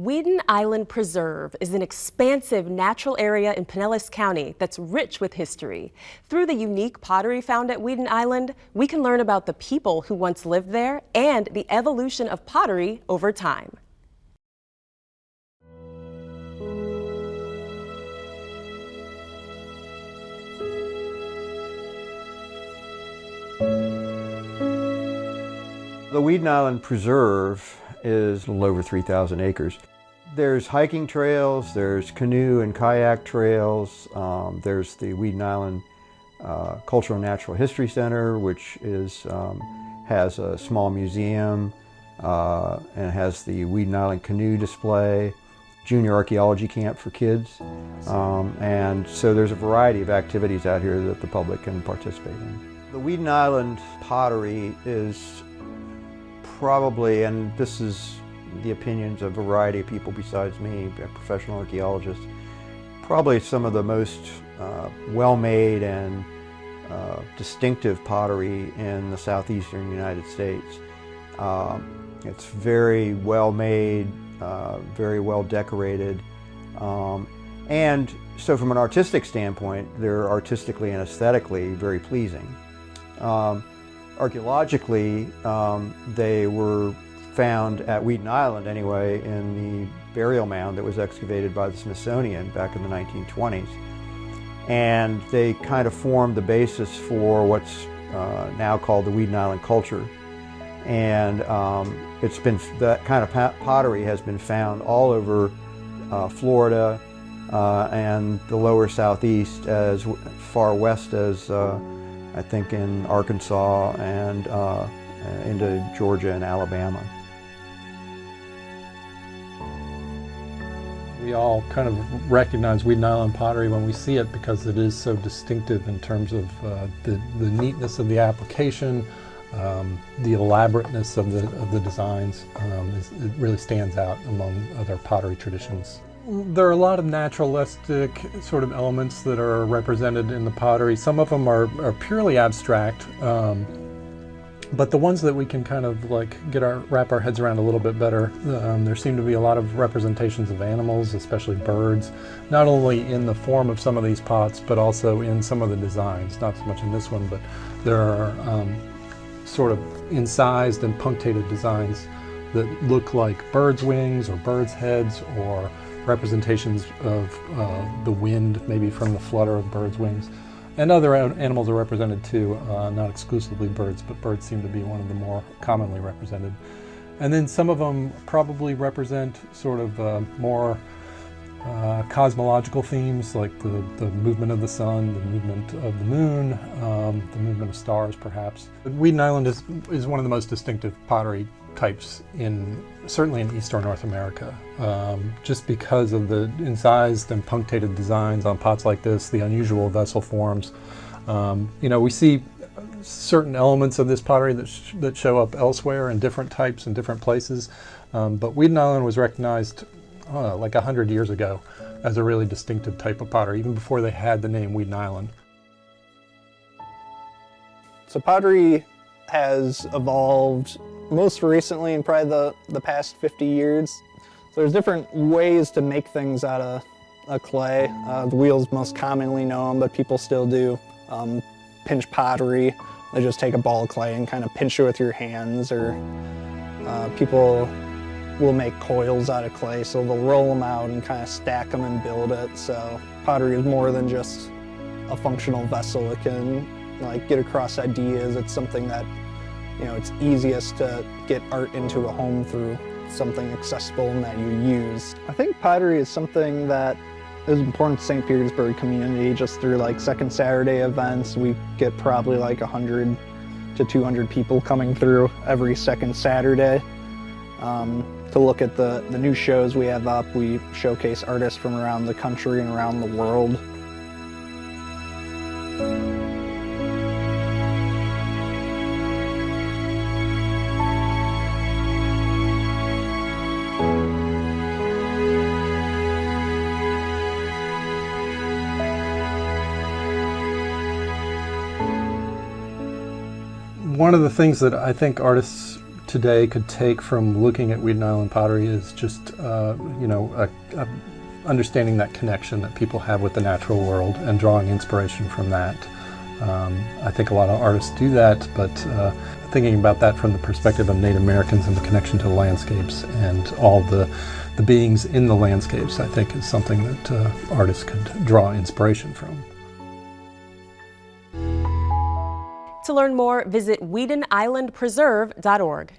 Weedon Island Preserve is an expansive natural area in Pinellas County that's rich with history. Through the unique pottery found at Weedon Island, we can learn about the people who once lived there and the evolution of pottery over time. The Weedon Island Preserve is a little over 3,000 acres. There's hiking trails, there's canoe and kayak trails, there's the Weedon Island Cultural and Natural History Center, which has a small museum and has the Weedon Island canoe display, junior archaeology camp for kids. And so there's a variety of activities out here that the public can participate in. The Weedon Island pottery is probably, and this is the opinions of a variety of people besides me, professional archaeologists, probably some of the most well-made and distinctive pottery in the southeastern United States. It's very well made, very well decorated, and so from an artistic standpoint, they're artistically and aesthetically very pleasing. Archaeologically, they were found at Weedon Island anyway in the burial mound that was excavated by the Smithsonian back in the 1920s. And they kind of formed the basis for what's now called the Weedon Island culture. And that kind of pottery has been found all over Florida and the lower southeast, as far west as I think in Arkansas and into Georgia and Alabama. We all kind of recognize Weedon Island pottery when we see it because it is so distinctive in terms of the neatness of the application, the elaborateness of the designs. It really stands out among other pottery traditions. There are a lot of naturalistic sort of elements that are represented in the pottery. Some of them are purely abstract, but the ones that we can kind of like wrap our heads around a little bit better, there seem to be a lot of representations of animals, especially birds, not only in the form of some of these pots, but also in some of the designs. Not so much in this one, but there are sort of incised and punctated designs that look like birds' wings or birds' heads, or representations of the wind, maybe from the flutter of birds' wings. And other animals are represented too, not exclusively birds, but birds seem to be one of the more commonly represented. And then some of them probably represent sort of more cosmological themes, like the movement of the sun, the movement of the moon, the movement of stars perhaps. Weedon Island is one of the most distinctive pottery types certainly in eastern North America, just because of the incised and punctated designs on pots like this, the unusual vessel forms. We see certain elements of this pottery that show up elsewhere in different types in different places, but Weedon Island was recognized like 100 years ago as a really distinctive type of pottery, even before they had the name Weedon Island. So pottery has evolved most recently in probably the past 50 years. So there's different ways to make things out of clay. The wheel's most commonly known, but people still do pinch pottery. They just take a ball of clay and kind of pinch it with your hands, or people will make coils out of clay, so they'll roll them out and kind of stack them and build it. So pottery is more than just a functional vessel. It can get across ideas. It's something that it's easiest to get art into a home through something accessible and that you use. I think pottery is something that is important to St. Petersburg community. Just through Second Saturday events, we get probably 100 to 200 people coming through every second Saturday to look at the new shows we have up. We showcase artists from around the country and around the world. One of the things that I think artists today could take from looking at Weedon Island pottery is just, understanding that connection that people have with the natural world and drawing inspiration from that. I think a lot of artists do that, but thinking about that from the perspective of Native Americans and the connection to the landscapes and all the beings in the landscapes, I think is something that artists could draw inspiration from. To learn more, visit WeedonIslandPreserve.org.